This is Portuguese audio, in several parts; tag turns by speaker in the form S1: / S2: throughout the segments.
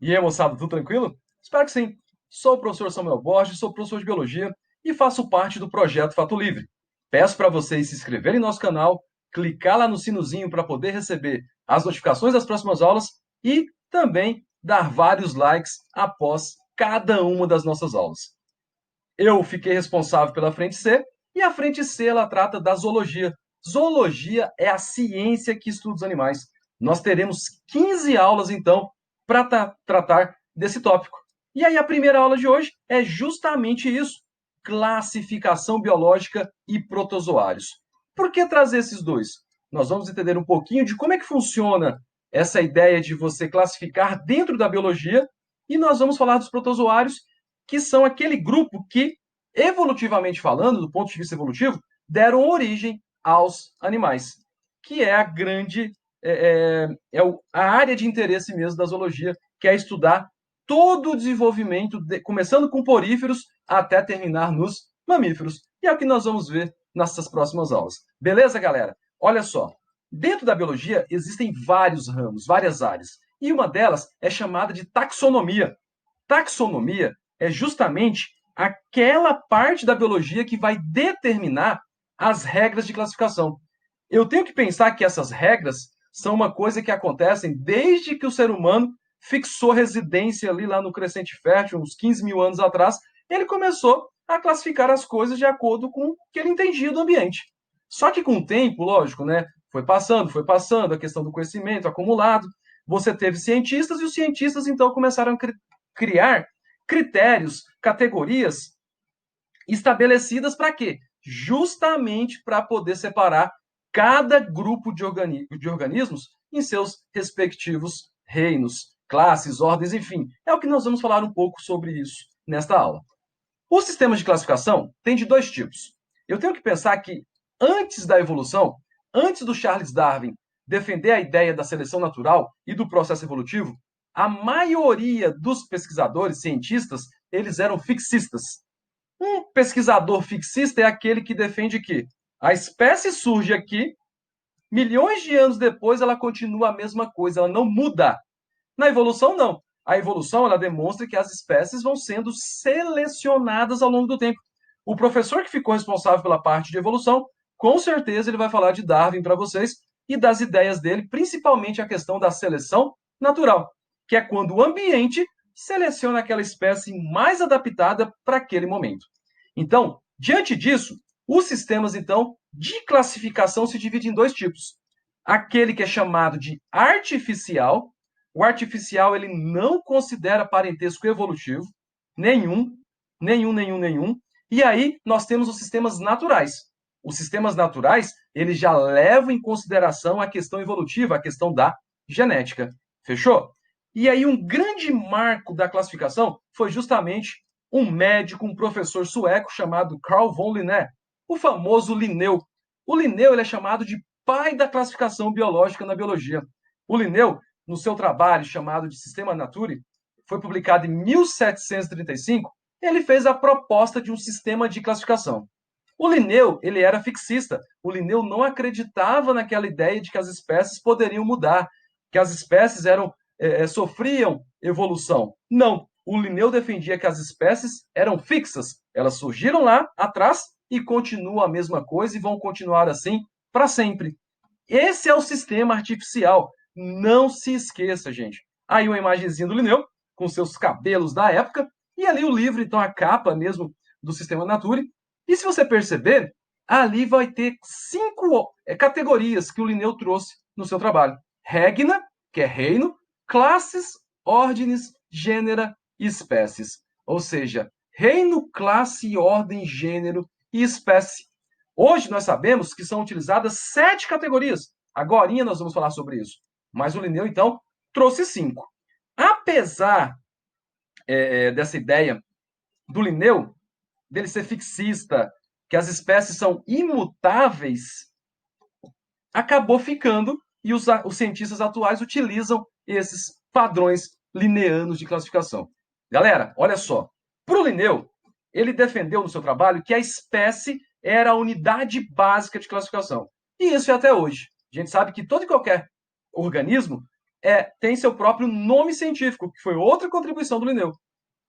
S1: E aí, moçada, tudo tranquilo? Espero que sim. Sou o professor Samuel Borges, sou professor de Biologia e faço parte do projeto Fato Livre. Peço para vocês se inscreverem no nosso canal, clicar lá no sinozinho para poder receber as notificações das próximas aulas e também dar vários likes após cada uma das nossas aulas. Eu fiquei responsável pela frente C e a frente C ela trata da zoologia. Zoologia é a ciência que estuda os animais. Nós teremos 15 aulas, então, para tratar desse tópico. E aí, a primeira aula de hoje é justamente isso: classificação biológica e protozoários. Por que trazer esses dois? Nós vamos entender um pouquinho de como é que funciona essa ideia de você classificar dentro da biologia e nós vamos falar dos protozoários, que são aquele grupo que, evolutivamente falando, do ponto de vista evolutivo, deram origem aos animais, que é a grande a área de interesse mesmo da zoologia, que é estudar todo o desenvolvimento, começando com poríferos até terminar nos mamíferos. E é o que nós vamos ver nessas próximas aulas. Beleza, galera? Olha só, dentro da biologia existem vários ramos, várias áreas, e uma delas é chamada de taxonomia. Taxonomia é justamente aquela parte da biologia que vai determinar as regras de classificação. Eu tenho que pensar que essas regras são uma coisa que acontecem desde que o ser humano fixou residência ali lá no Crescente Fértil, uns 15 mil anos atrás, ele começou a classificar as coisas de acordo com o que ele entendia do ambiente. Só que com o tempo, lógico, né, foi passando a questão do conhecimento acumulado, você teve cientistas e os cientistas então começaram a criar critérios, categorias estabelecidas para quê? Justamente para poder separar cada grupo de organismos em seus respectivos reinos, classes, ordens, enfim. É o que nós vamos falar um pouco sobre isso nesta aula. Os sistemas de classificação têm de dois tipos. Eu tenho que pensar que antes da evolução, antes do Charles Darwin defender a ideia da seleção natural e do processo evolutivo, a maioria dos pesquisadores, cientistas, eles eram fixistas. Um pesquisador fixista é aquele que defende que a espécie surge aqui, milhões de anos depois ela continua a mesma coisa, ela não muda. Na evolução, não. A evolução ela demonstra que as espécies vão sendo selecionadas ao longo do tempo. O professor que ficou responsável pela parte de evolução, com certeza ele vai falar de Darwin para vocês e das ideias dele, principalmente a questão da seleção natural, que é quando o ambiente seleciona aquela espécie mais adaptada para aquele momento. Então, diante disso, os sistemas então de classificação se dividem em dois tipos. Aquele que é chamado de artificial. O artificial ele não considera parentesco evolutivo nenhum, nenhum. E aí nós temos os sistemas naturais. Os sistemas naturais, eles já levam em consideração a questão evolutiva, a questão da genética. Fechou? E aí um grande marco da classificação foi justamente um médico, um professor sueco chamado Carl von Linné, o famoso Linneu. O Linneu ele é chamado de pai da classificação biológica na biologia. O Linneu, no seu trabalho chamado de Sistema Naturae, foi publicado em 1735, ele fez a proposta de um sistema de classificação. O Linneu, ele era fixista. O Linneu não acreditava naquela ideia de que as espécies poderiam mudar, que as espécies sofriam evolução. Não. O Linneu defendia que as espécies eram fixas. Elas surgiram lá atrás e continuam a mesma coisa e vão continuar assim para sempre. Esse é o sistema artificial. Não se esqueça, gente. Aí uma imagenzinha do Linneu, com seus cabelos da época, e ali o livro, então a capa mesmo do Sistema Naturae. E se você perceber, ali vai ter 5 categorias que o Linneu trouxe no seu trabalho. Regna, que é reino, classes, ordens, gênera e espécies. Ou seja, reino, classe, ordem, gênero e espécie. Hoje nós sabemos que são utilizadas 7 categorias. Agorinha nós vamos falar sobre isso. Mas o Linneu, então, trouxe 5. Apesar dessa ideia do Linneu, dele ser fixista, que as espécies são imutáveis, acabou ficando e os cientistas atuais utilizam esses padrões linneanos de classificação. Galera, olha só. Para o Linneu, ele defendeu no seu trabalho que a espécie era a unidade básica de classificação. E isso é até hoje. A gente sabe que todo e qualquer organismo tem seu próprio nome científico, que foi outra contribuição do Linneu.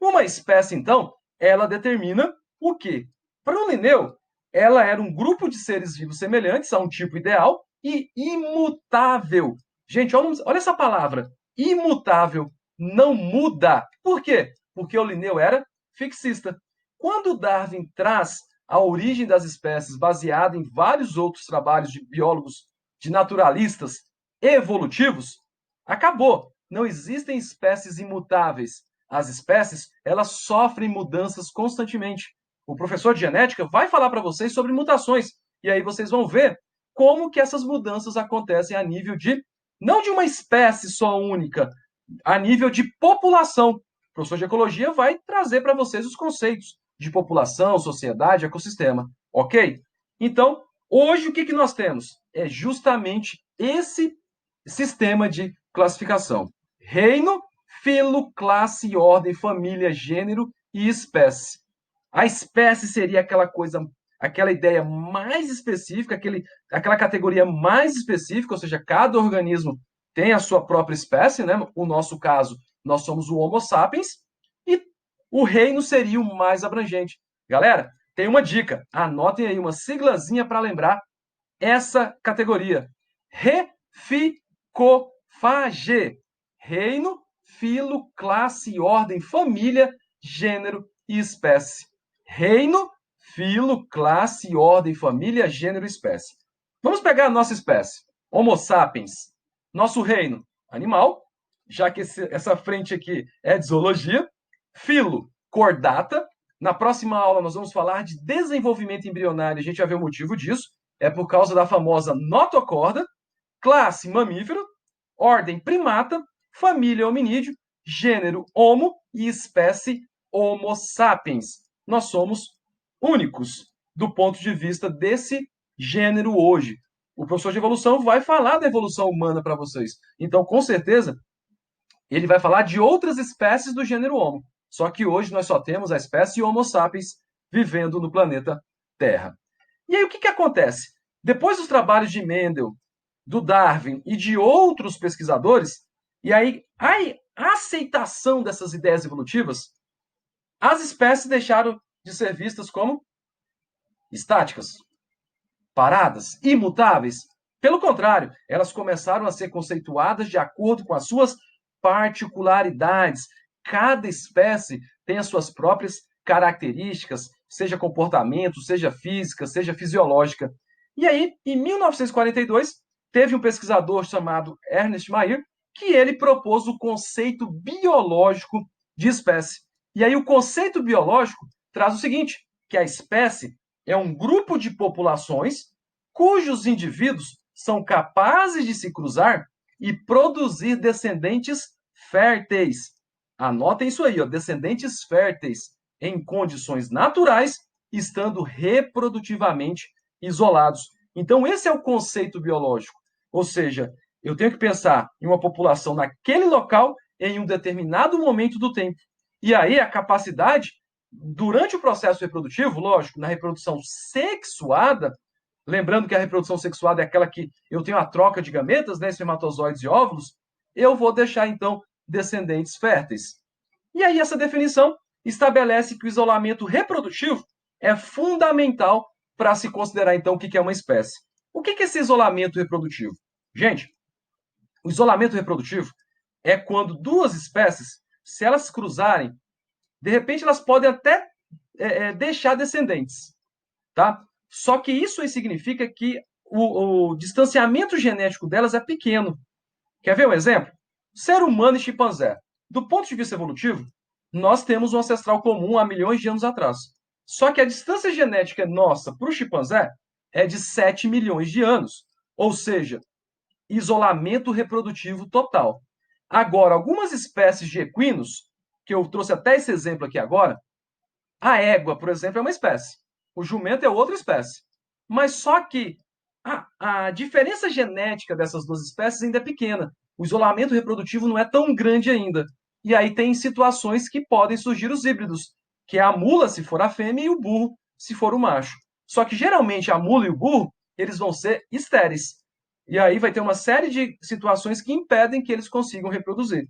S1: Uma espécie, então, ela determina o quê? Para o Linneu, ela era um grupo de seres vivos semelhantes a um tipo ideal e imutável. Gente, olha essa palavra, imutável, não muda. Por quê? Porque o Linneu era fixista. Quando Darwin traz a origem das espécies baseada em vários outros trabalhos de biólogos, de naturalistas evolutivos, acabou. Não existem espécies imutáveis. As espécies, elas sofrem mudanças constantemente. O professor de genética vai falar para vocês sobre mutações, e aí vocês vão ver como que essas mudanças acontecem a nível de, não de uma espécie só única, a nível de população. O professor de ecologia vai trazer para vocês os conceitos de população, sociedade, ecossistema, ok? Então, hoje o que nós temos? É justamente esse sistema de classificação. Reino, filo, classe, ordem, família, gênero e espécie. A espécie seria aquela coisa, aquela ideia mais específica, aquela categoria mais específica, ou seja, cada organismo tem a sua própria espécie, né? No nosso caso, nós somos o Homo sapiens, e o reino seria o mais abrangente. Galera, tem uma dica, anotem aí uma siglazinha para lembrar essa categoria. Reficofage. Reino, filo, classe, ordem, família, gênero e espécie. Reino, filo, classe, ordem, família, gênero e espécie. Vamos pegar a nossa espécie, Homo sapiens. Nosso reino, animal, já que essa frente aqui é de zoologia. Filo, cordata. Na próxima aula nós vamos falar de desenvolvimento embrionário, a gente já vê o motivo disso. É por causa da famosa notocorda. Classe, mamífero. Ordem, primata. Família, hominídeo. Gênero, homo. E espécie, Homo sapiens. Nós somos únicos do ponto de vista desse gênero hoje. O professor de evolução vai falar da evolução humana para vocês. Então, com certeza, ele vai falar de outras espécies do gênero Homo. Só que hoje nós só temos a espécie Homo sapiens vivendo no planeta Terra. E aí o que acontece? Depois dos trabalhos de Mendel, do Darwin e de outros pesquisadores, e aí a aceitação dessas ideias evolutivas, as espécies deixaram de ser vistas como estáticas, paradas, imutáveis. Pelo contrário, elas começaram a ser conceituadas de acordo com as suas particularidades. Cada espécie tem as suas próprias características, seja comportamento, seja física, seja fisiológica. E aí, em 1942, teve um pesquisador chamado Ernest Mayr, que ele propôs o conceito biológico de espécie. E aí o conceito biológico traz o seguinte, que a espécie é um grupo de populações cujos indivíduos são capazes de se cruzar e produzir descendentes férteis. Anotem isso aí, ó, descendentes férteis em condições naturais, estando reprodutivamente isolados. Então, esse é o conceito biológico. Ou seja, eu tenho que pensar em uma população naquele local em um determinado momento do tempo. E aí a capacidade, durante o processo reprodutivo, lógico, na reprodução sexuada, lembrando que a reprodução sexuada é aquela que eu tenho a troca de gametas, né, espermatozoides e óvulos, eu vou deixar, então, descendentes férteis. E aí essa definição estabelece que o isolamento reprodutivo é fundamental para se considerar, então, o que é uma espécie. O que é esse isolamento reprodutivo? Gente, o isolamento reprodutivo é quando duas espécies, se elas se cruzarem, de repente elas podem até deixar descendentes, tá? Só que isso aí significa que o distanciamento genético delas é pequeno. Quer ver um exemplo? Ser humano e chimpanzé. Do ponto de vista evolutivo, nós temos um ancestral comum há milhões de anos atrás. Só que a distância genética nossa para o chimpanzé é de 7 milhões de anos. Ou seja, isolamento reprodutivo total. Agora, algumas espécies de equinos, que eu trouxe até esse exemplo aqui agora, a égua, por exemplo, é uma espécie. O jumento é outra espécie. Mas só que a diferença genética dessas duas espécies ainda é pequena. O isolamento reprodutivo não é tão grande ainda. E aí tem situações que podem surgir os híbridos, que é a mula se for a fêmea e o burro se for o macho. Só que geralmente a mula e o burro, eles vão ser estéreis. E aí vai ter uma série de situações que impedem que eles consigam reproduzir.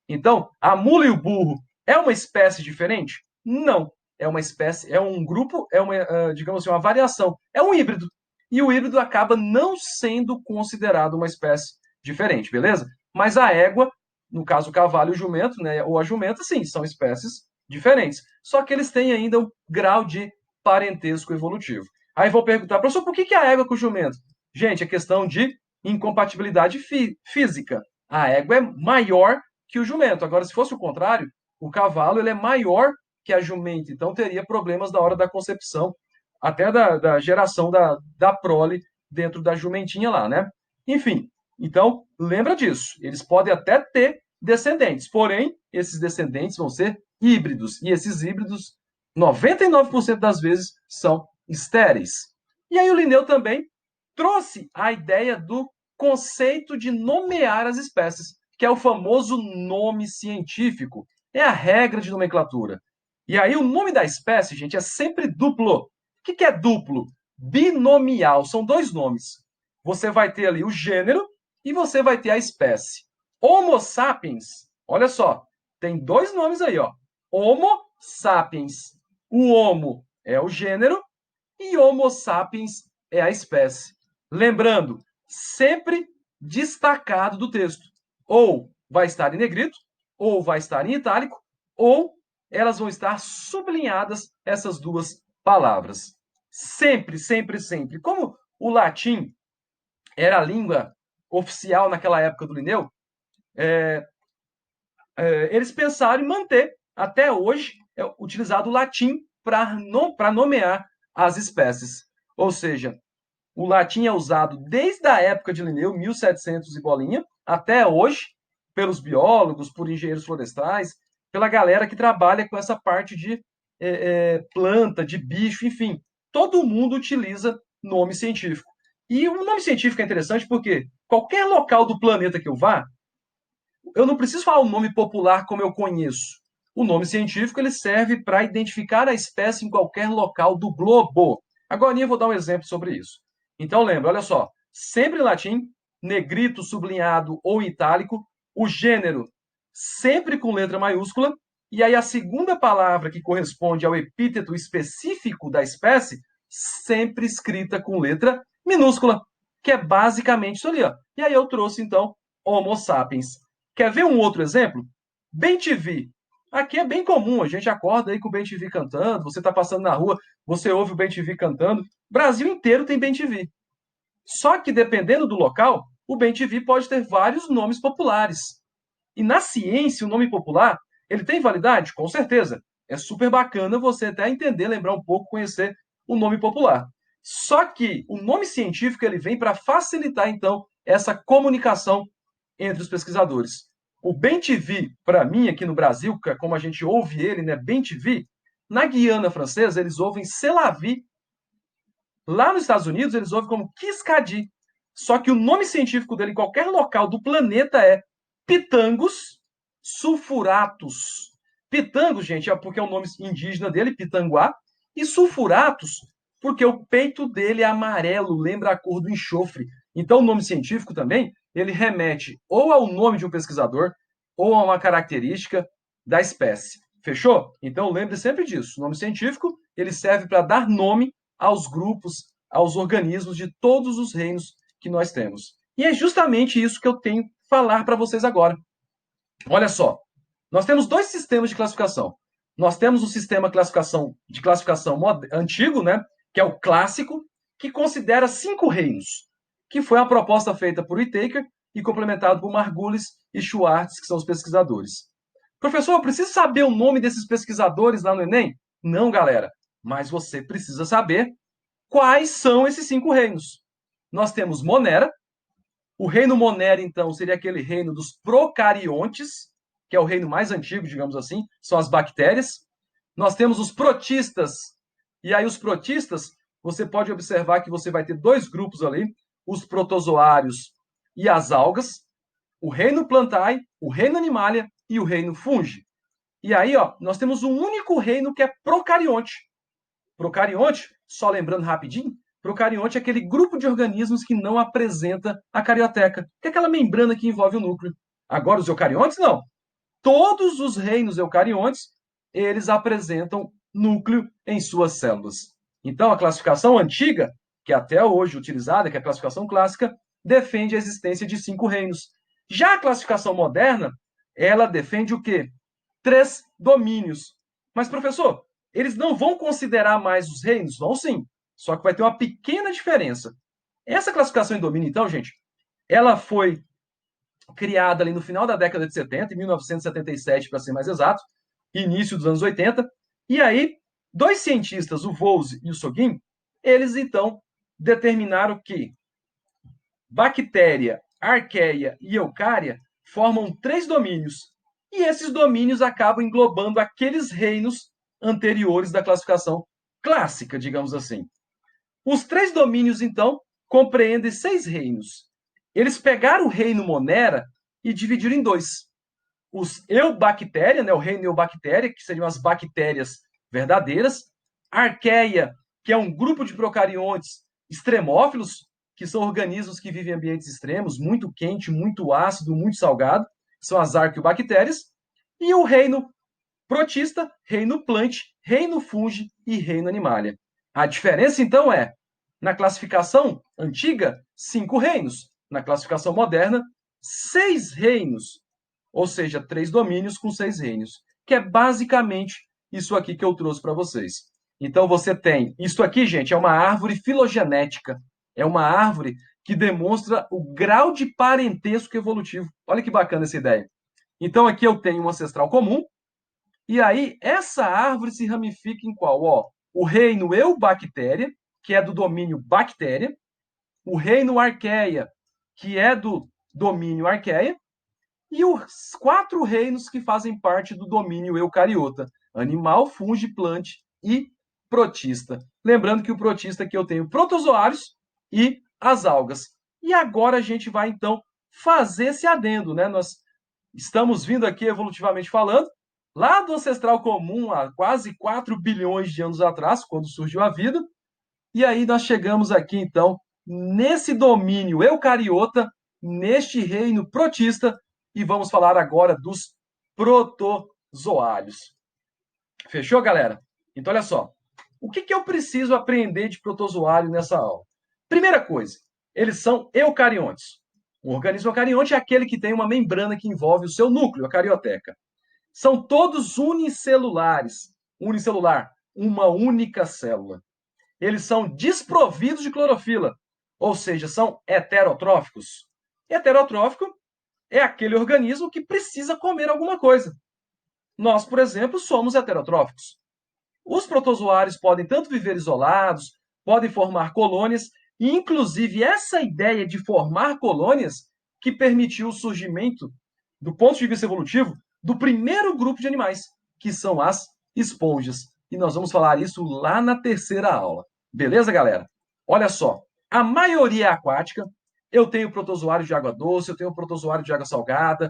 S1: Então, a mula e o burro é uma espécie diferente? Não. É uma espécie, é um grupo, é uma, digamos assim, uma variação. É um híbrido. E o híbrido acaba não sendo considerado uma espécie diferente, beleza? Mas a égua, no caso o cavalo e o jumento, né, ou a jumenta, sim, são espécies diferentes. Só que eles têm ainda um grau de parentesco evolutivo. Aí vou perguntar, professor, por que a égua com o jumento? Gente, é questão de incompatibilidade física. A égua é maior que o jumento. Agora, se fosse o contrário, o cavalo ele é maior que a jumenta, então teria problemas na hora da concepção, até da geração da prole dentro da jumentinha lá, né? Enfim, então lembra disso. Eles podem até ter descendentes, porém, esses descendentes vão ser híbridos, e esses híbridos, 99% das vezes, são estéreis. E aí o Linneu também trouxe a ideia do conceito de nomear as espécies, que é o famoso nome científico. É a regra de nomenclatura. E aí o nome da espécie, gente, é sempre duplo. O que é duplo? Binomial. São dois nomes. Você vai ter ali o gênero e você vai ter a espécie. Homo sapiens, olha só, tem dois nomes aí, ó. Homo sapiens. O homo é o gênero e Homo sapiens é a espécie. Lembrando, sempre destacado do texto. Ou vai estar em negrito, ou vai estar em itálico, ou elas vão estar sublinhadas, essas duas palavras. Sempre, sempre, sempre. Como o latim era a língua oficial naquela época do Linneu, eles pensaram em manter, até hoje, utilizado o latim para nomear as espécies. Ou seja, o latim é usado desde a época de Linneu, 1700 e bolinha, até hoje, pelos biólogos, por engenheiros florestais, pela galera que trabalha com essa parte de planta, de bicho, enfim. Todo mundo utiliza nome científico. E o nome científico é interessante porque qualquer local do planeta que eu vá, eu não preciso falar o nome popular como eu conheço. O nome científico ele serve para identificar a espécie em qualquer local do globo. Agora eu vou dar um exemplo sobre isso. Então lembra, olha só, sempre em latim, negrito, sublinhado ou itálico, o gênero sempre com letra maiúscula, e aí a segunda palavra que corresponde ao epíteto específico da espécie, sempre escrita com letra minúscula, que é basicamente isso ali. Ó. E aí eu trouxe então Homo sapiens. Quer ver um outro exemplo? Bem-TV. Aqui é bem comum, a gente acorda aí com o Bem-TV cantando, você está passando na rua, você ouve o Bem-TV cantando. Brasil inteiro tem Bem-TV. Só que dependendo do local, o Bem-TV pode ter vários nomes populares. E na ciência, o nome popular, ele tem validade? Com certeza. É super bacana você até entender, lembrar um pouco, conhecer o nome popular. Só que o nome científico ele vem para facilitar, então, essa comunicação entre os pesquisadores. O Bem-TV, para mim, aqui no Brasil, como a gente ouve ele, né, Bem-TV, na Guiana Francesa, eles ouvem Celavi. Lá nos Estados Unidos, eles ouvem como Quiscadi. Só que o nome científico dele em qualquer local do planeta é Pitangus sulfuratus. Pitangus, gente, é porque é o nome indígena dele, Pitanguá, e sulfuratus, porque o peito dele é amarelo, lembra a cor do enxofre. Então, o nome científico também, ele remete ou ao nome de um pesquisador, ou a uma característica da espécie. Fechou? Então, lembre sempre disso. O nome científico, ele serve para dar nome aos grupos, aos organismos de todos os reinos que nós temos. E é justamente isso que eu tenho que falar para vocês agora. Olha só, nós temos dois sistemas de classificação. Nós temos o sistema de classificação antigo, né, que é o clássico, que considera 5 reinos, que foi a proposta feita por Whittaker e complementado por Margulis e Schwartz, que são os pesquisadores. Professor, eu preciso saber o nome desses pesquisadores lá no Enem? Não, galera, mas você precisa saber quais são esses 5 reinos. Nós temos Monera. O reino Monera, então, seria aquele reino dos procariontes, que é o reino mais antigo, digamos assim, são as bactérias. Nós temos os protistas. E aí, os protistas, você pode observar que você vai ter dois grupos ali, os protozoários e as algas, o reino Plantae, o reino Animalia e o reino Fungi. E aí, ó, nós temos um único reino que é procarionte. Procarionte, só lembrando rapidinho, Procarionte é aquele grupo de organismos que não apresenta a carioteca, que é aquela membrana que envolve o núcleo. Agora, os eucariontes, não. Todos os reinos eucariontes, eles apresentam núcleo em suas células. Então, a classificação antiga, que é até hoje utilizada, que é a classificação clássica, defende a existência de 5 reinos. Já a classificação moderna, ela defende o quê? 3 domínios. Mas, professor, eles não vão considerar mais os reinos? Vão sim, só que vai ter uma pequena diferença. Essa classificação em domínio, então, gente, ela foi criada ali no final da década de 70, em 1977, para ser mais exato, início dos anos 80. E aí, dois cientistas, o Volz e o Sogin, eles então determinaram que bactéria, arqueia e eucária formam 3 domínios. E esses domínios acabam englobando aqueles reinos anteriores da classificação clássica, digamos assim. Os 3 domínios, então, compreendem 6 reinos. Eles pegaram o reino Monera e dividiram em 2. Os eubactéria, né, o reino eubactéria, que seriam as bactérias verdadeiras, arqueia, que é um grupo de procariontes extremófilos, que são organismos que vivem em ambientes extremos, muito quente, muito ácido, muito salgado, são as arqueobactérias, e o reino protista, reino plant, reino fungi e reino animalia. A diferença, então, é, na classificação antiga, 5 reinos. Na classificação moderna, 6 reinos. Ou seja, 3 domínios com 6 reinos. Que é basicamente isso aqui que eu trouxe para vocês. Então, você tem... Isso aqui, gente, é uma árvore filogenética. É uma árvore que demonstra o grau de parentesco evolutivo. Olha que bacana essa ideia. Então, aqui eu tenho um ancestral comum. E aí, essa árvore se ramifica em qual? Ó, o reino Eubactéria, que é do domínio bactéria, o reino Arqueia, que é do domínio Arqueia, e os 4 reinos que fazem parte do domínio eucariota: animal, fungi, plant e protista. Lembrando que o protista aqui eu tenho protozoários e as algas. E agora a gente vai, então, fazer esse adendo, né? Nós estamos vindo aqui, evolutivamente falando, lá do ancestral comum, há quase 4 bilhões de anos atrás, quando surgiu a vida, e aí nós chegamos aqui, então, nesse domínio eucariota, neste reino protista, e vamos falar agora dos protozoários. Fechou, galera? Então, olha só. O que eu preciso aprender de protozoário nessa aula? Primeira coisa, eles são eucariontes. O organismo eucarionte é aquele que tem uma membrana que envolve o seu núcleo, a carioteca. São todos unicelulares. Unicelular, uma única célula. Eles são desprovidos de clorofila, ou seja, são heterotróficos. Heterotrófico é aquele organismo que precisa comer alguma coisa. Nós, por exemplo, somos heterotróficos. Os protozoários podem tanto viver isolados, podem formar colônias, e inclusive essa ideia de formar colônias que permitiu o surgimento, do ponto de vista evolutivo, do primeiro grupo de animais, que são as esponjas. E nós vamos falar isso lá na terceira aula. Beleza, galera? Olha só, a maioria é aquática. Eu tenho protozoário de água doce, eu tenho protozoário de água salgada,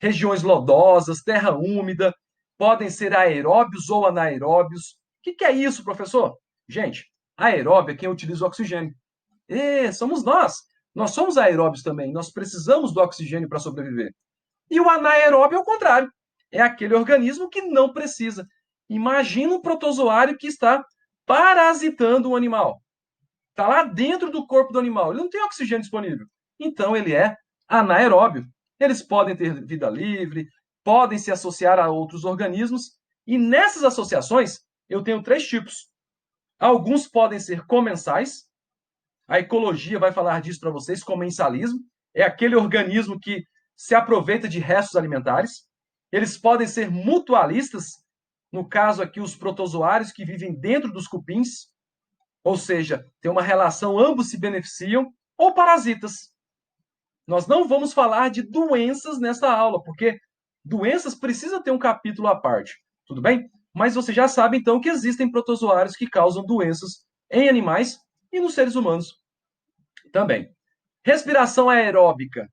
S1: regiões lodosas, terra úmida, podem ser aeróbios ou anaeróbios. O que é isso, professor? Gente, aeróbio é quem utiliza o oxigênio. Somos nós. Nós somos aeróbios também. Nós precisamos do oxigênio para sobreviver. E o anaeróbio é o contrário. É aquele organismo que não precisa. Imagina um protozoário que está parasitando um animal. Está lá dentro do corpo do animal. Ele não tem oxigênio disponível. Então, ele é anaeróbio. Eles podem ter vida livre, podem se associar a outros organismos. E nessas associações, eu tenho 3 tipos. Alguns podem ser comensais. A ecologia vai falar disso para vocês. Comensalismo é aquele organismo que se aproveita de restos alimentares. Eles podem ser mutualistas. No caso aqui, os protozoários que vivem dentro dos cupins. Ou seja, tem uma relação, ambos se beneficiam. Ou parasitas. Nós não vamos falar de doenças nesta aula, porque doenças precisa ter um capítulo à parte, tudo bem? Mas você já sabe, então, que existem protozoários que causam doenças em animais e nos seres humanos também. Respiração aeróbica,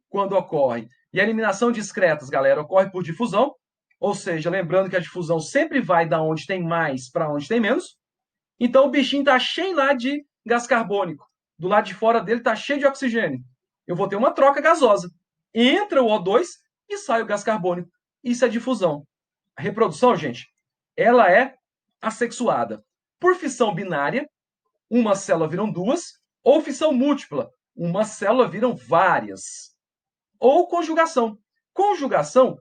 S1: quando ocorre. E a eliminação de excretas, galera, ocorre por difusão, ou seja, lembrando que a difusão sempre vai da onde tem mais para onde tem menos. Então, o bichinho está cheio lá de gás carbônico. Do lado de fora dele está cheio de oxigênio. Eu vou ter uma troca gasosa. Entra o O2 e sai o gás carbônico. Isso é difusão. A reprodução, gente, ela é assexuada. Por fissão binária, uma célula viram duas, ou fissão múltipla, uma célula viram várias. Ou conjugação. Conjugação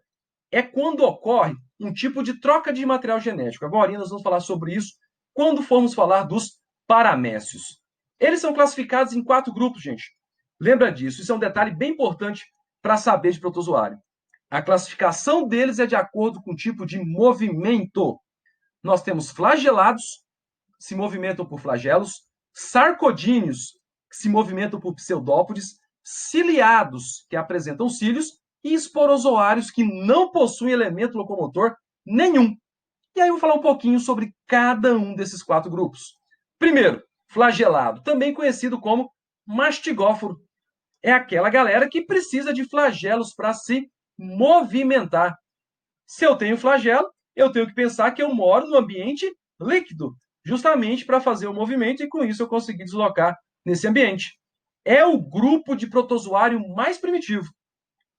S1: é quando ocorre um tipo de troca de material genético. Agora nós vamos falar sobre isso quando formos falar dos paramécios. Eles são classificados em 4 grupos, gente. Lembra disso, isso é um detalhe bem importante para saber de protozoário. A classificação deles é de acordo com o tipo de movimento. Nós temos flagelados, que se movimentam por flagelos, sarcodíneos, que se movimentam por pseudópodes, ciliados, que apresentam cílios, e esporozoários, que não possuem elemento locomotor nenhum. E aí eu vou falar um pouquinho sobre cada um desses 4 grupos. Primeiro, flagelado, também conhecido como mastigóforo. É aquela galera que precisa de flagelos para se movimentar. Se eu tenho flagelo, eu tenho que pensar que eu moro no ambiente líquido, justamente para fazer o movimento e com isso eu conseguir deslocar nesse ambiente. É o grupo de protozoário mais primitivo,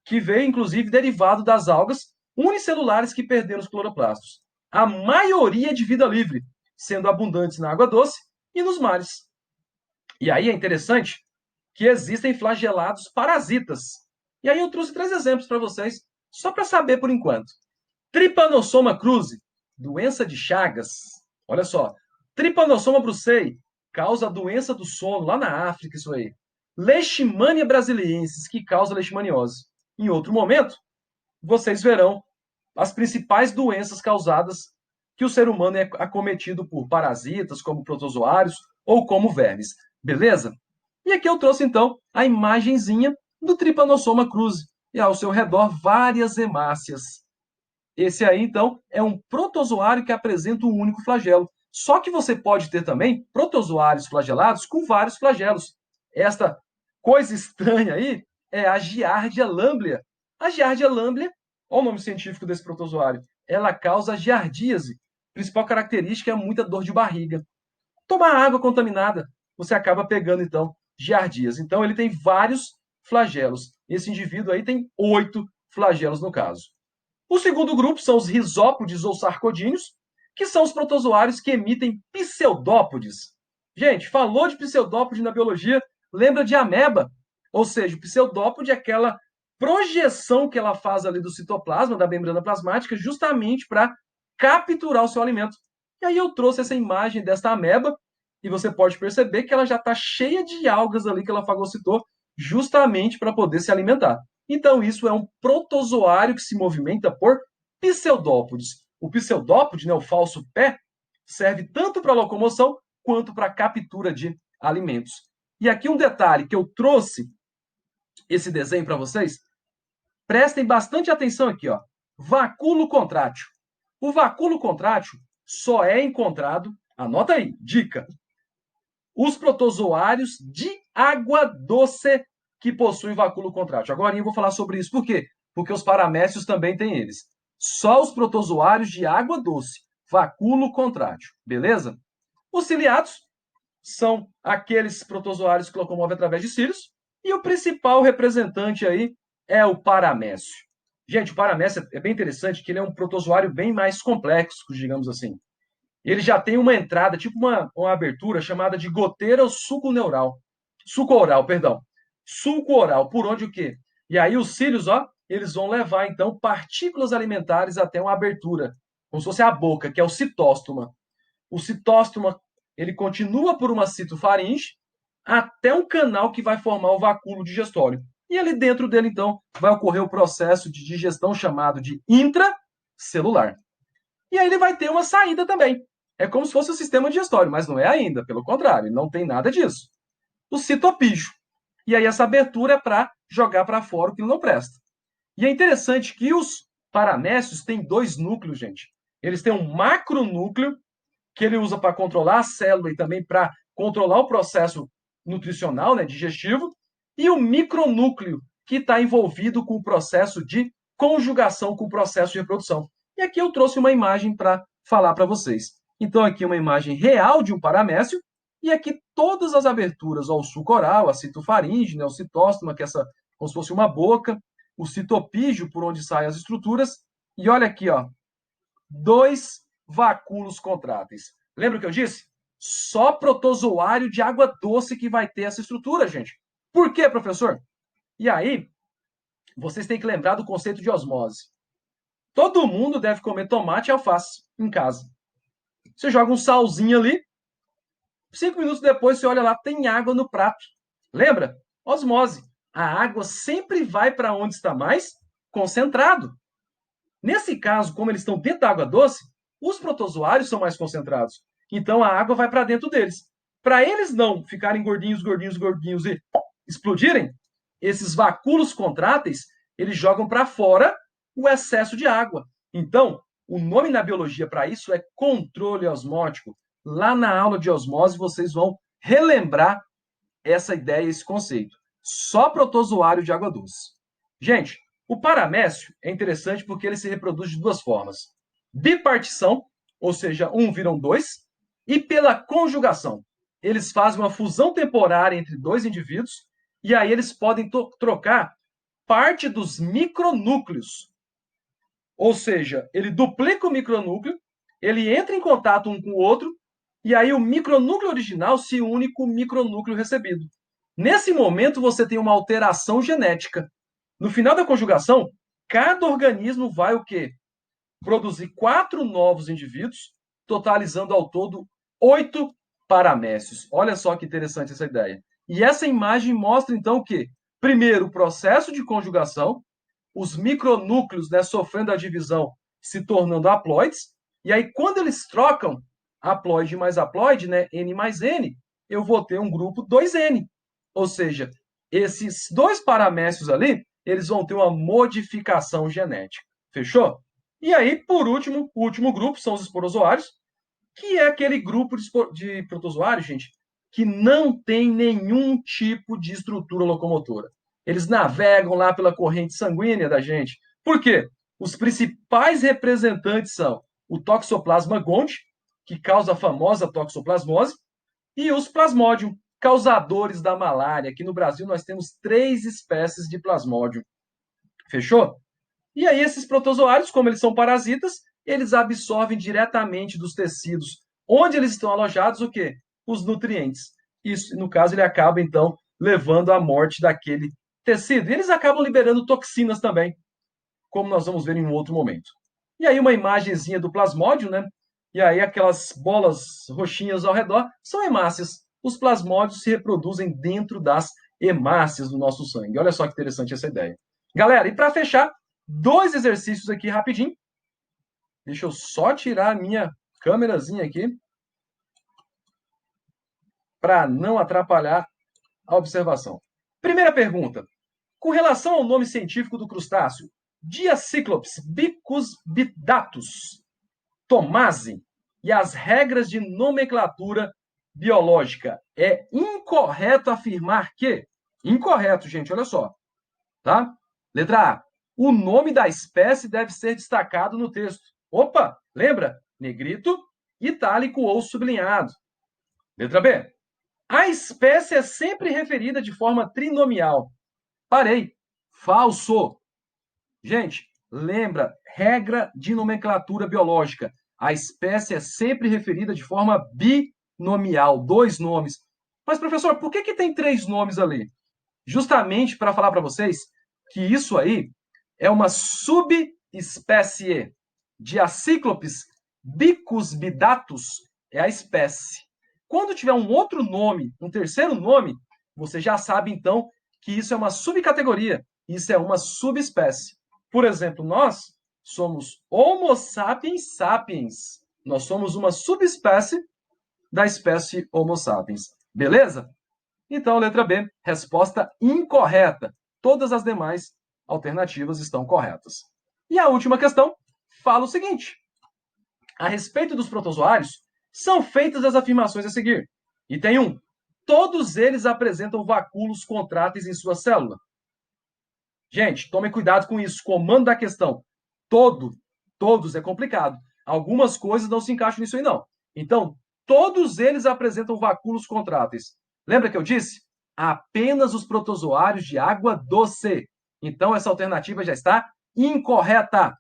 S1: que veio inclusive derivado das algas unicelulares que perderam os cloroplastos. A maioria é de vida livre, sendo abundantes na água doce e nos mares. E aí é interessante que existem flagelados parasitas. E aí eu trouxe 3 exemplos para vocês, só para saber por enquanto. Trypanosoma cruzi, doença de Chagas. Olha só. Trypanosoma brucei, causa doença do sono, lá na África, isso aí. Leishmania brasiliensis, que causa leishmaniose. Em outro momento, vocês verão as principais doenças causadas que o ser humano é acometido por parasitas, como protozoários ou como vermes. Beleza? E aqui eu trouxe, então, a imagenzinha do Trypanosoma cruzi. E ao seu redor, várias hemácias. Esse aí, então, é um protozoário que apresenta um único flagelo. Só que você pode ter também protozoários flagelados com vários flagelos. Esta coisa estranha aí é a Giardia lamblia. A Giardia lamblia, olha o nome científico desse protozoário, ela causa giardíase. A principal característica é muita dor de barriga. Tomar água contaminada, você acaba pegando, então, giardíase. Então, ele tem vários flagelos. Esse indivíduo aí tem 8 flagelos no caso. O segundo grupo são os risópodes ou sarcodíneos, que são os protozoários que emitem pseudópodes. Gente, falou de pseudópode na biologia, lembra de ameba? Ou seja, o pseudópode é aquela projeção que ela faz ali do citoplasma, da membrana plasmática, justamente para capturar o seu alimento. E aí eu trouxe essa imagem desta ameba, e você pode perceber que ela já está cheia de algas ali que ela fagocitou, justamente para poder se alimentar. Então, isso é um protozoário que se movimenta por pseudópodes. O pseudópode, né, o falso pé, serve tanto para locomoção quanto para captura de alimentos. E aqui um detalhe que eu trouxe esse desenho para vocês. Prestem bastante atenção aqui, ó. Vacúolo contrátil. O vacúolo contrátil só é encontrado, anota aí, dica, os protozoários de água doce que possuem vacúolo contrátil. Agora eu vou falar sobre isso. Por quê? Porque os paramécios também têm eles. Só os protozoários de água doce, vacúolo contrátil. Beleza? Os ciliados são aqueles protozoários que locomovem através de cílios. E o principal representante aí é o paramécio. Gente, o paramécio é bem interessante, que ele é um protozoário bem mais complexo, digamos assim. Ele já tem uma entrada, tipo uma abertura chamada de goteira ou suco neural. Suco oral, perdão. Sulco oral, por onde o quê? E aí os cílios, ó, eles vão levar, então, partículas alimentares até uma abertura, como se fosse a boca, que é o citóstoma. O citóstoma, ele continua por uma citofaringe até um canal que vai formar o vacúolo digestório. E ali dentro dele, então, vai ocorrer o processo de digestão chamado de intracelular. E aí ele vai ter uma saída também. É como se fosse o sistema digestório, mas não é ainda, pelo contrário, não tem nada disso. O citopígio. E aí essa abertura é para jogar para fora o que não presta. E é interessante que os paramécios têm 2 núcleos, gente. Eles têm um macronúcleo, que ele usa para controlar a célula e também para controlar o processo nutricional, né, digestivo, e o micronúcleo, que está envolvido com o processo de conjugação, com o processo de reprodução. E aqui eu trouxe uma imagem para falar para vocês. Então, aqui uma imagem real de um paramécio, E aqui todas as aberturas, ó, o sulco oral, a citofaringe, né, o citóstoma, que é essa, como se fosse uma boca, o citopígio, por onde saem as estruturas, e olha aqui, ó, 2 vacúolos contráteis. Lembra o que eu disse? Só protozoário de água doce que vai ter essa estrutura, gente. Por quê, professor? E aí, vocês têm que lembrar do conceito de osmose. Todo mundo deve comer tomate e alface em casa. Você joga um salzinho ali, 5 minutos depois você olha lá, tem água no prato. Lembra? Osmose. A água sempre vai para onde está mais concentrado. Nesse caso, como eles estão dentro da água doce, os protozoários são mais concentrados. Então a água vai para dentro deles. Para eles não ficarem gordinhos, gordinhos, gordinhos e explodirem, esses vacúolos contráteis, eles jogam para fora o excesso de água. Então, o nome na biologia para isso é controle osmótico. Lá na aula de osmose, vocês vão relembrar essa ideia, esse conceito. Só protozoário de água doce. Gente, o paramécio é interessante porque ele se reproduz de duas formas. Bipartição, ou seja, um viram dois, e pela conjugação. Eles fazem uma fusão temporária entre dois indivíduos e aí eles podem trocar parte dos micronúcleos. Ou seja, ele duplica o micronúcleo, ele entra em contato um com o outro, e aí o micronúcleo original se une com o micronúcleo recebido. Nesse momento, você tem uma alteração genética. No final da conjugação, cada organismo vai o quê? Produzir 4 novos indivíduos, totalizando ao todo 8 paramécios. Olha só que interessante essa ideia. E essa imagem mostra, então, o quê? Primeiro, o processo de conjugação, os micronúcleos, né, sofrendo a divisão, se tornando haploides, e aí quando eles trocam haploide mais haploide, né, N mais N, eu vou ter um grupo 2N. Ou seja, esses dois paramécios ali, eles vão ter uma modificação genética. Fechou? E aí, por último, o último grupo são os esporozoários, que é aquele grupo de protozoários, gente, que não tem nenhum tipo de estrutura locomotora. Eles navegam lá pela corrente sanguínea da gente. Por quê? Os principais representantes são o Toxoplasma gondii, que causa a famosa toxoplasmose, e os Plasmodium, causadores da malária. Aqui no Brasil nós temos 3 espécies de Plasmodium. Fechou? E aí esses protozoários, como eles são parasitas, eles absorvem diretamente dos tecidos onde eles estão alojados o quê? Os nutrientes. Isso, no caso, ele acaba, então, levando à morte daquele tecido. E eles acabam liberando toxinas também, como nós vamos ver em um outro momento. E aí uma imagenzinha do plasmódio, né? E aí aquelas bolas roxinhas ao redor são hemácias. Os plasmódios se reproduzem dentro das hemácias do nosso sangue. Olha só que interessante essa ideia. Galera, e para fechar, 2 exercícios aqui rapidinho. Deixa eu só tirar a minha câmerazinha aqui para não atrapalhar a observação. Primeira pergunta. Com relação ao nome científico do crustáceo, Diacíclops bicusbidatus Tomasi e as regras de nomenclatura biológica, é incorreto afirmar que... Incorreto, gente, olha só. Tá? Letra A. O nome da espécie deve ser destacado no texto. Opa, lembra? Negrito, itálico ou sublinhado. Letra B. A espécie é sempre referida de forma trinomial. Parei. Falso. Gente, lembra, regra de nomenclatura biológica. A espécie é sempre referida de forma binomial, 2 nomes. Mas, professor, por que tem 3 nomes ali? Justamente para falar para vocês que isso aí é uma subespécie. Diacíclopes bicusbidatus é a espécie. Quando tiver um outro nome, um terceiro nome, você já sabe, então, que isso é uma subcategoria, isso é uma subespécie. Por exemplo, nós somos Homo sapiens sapiens. Nós somos uma subespécie da espécie Homo sapiens. Beleza? Então, letra B, resposta incorreta. Todas as demais alternativas estão corretas. E a última questão fala o seguinte: a respeito dos protozoários, são feitas as afirmações a seguir. Item 1. Todos eles apresentam vacúolos contráteis em sua célula. Gente, tomem cuidado com isso. Comando da questão. Todos é complicado. Algumas coisas não se encaixam nisso aí, não. Então, todos eles apresentam vacúolos contráteis. Lembra que eu disse? Apenas os protozoários de água doce. Então, essa alternativa já está incorreta.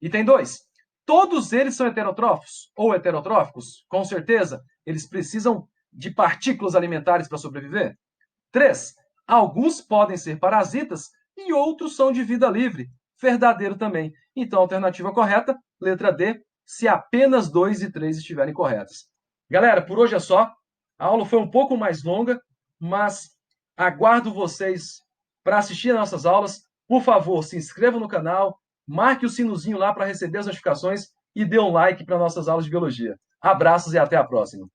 S1: Item 2. Todos eles são heterotrófos ou heterotróficos? Com certeza, eles precisam de partículas alimentares para sobreviver. 3. Alguns podem ser parasitas e outros são de vida livre. Verdadeiro também. Então, a alternativa correta, letra D, se apenas 2 e 3 estiverem corretas. Galera, por hoje é só. A aula foi um pouco mais longa, mas aguardo vocês para assistir às nossas aulas. Por favor, se inscreva no canal, marque o sinozinho lá para receber as notificações e dê um like para nossas aulas de biologia. Abraços e até a próxima.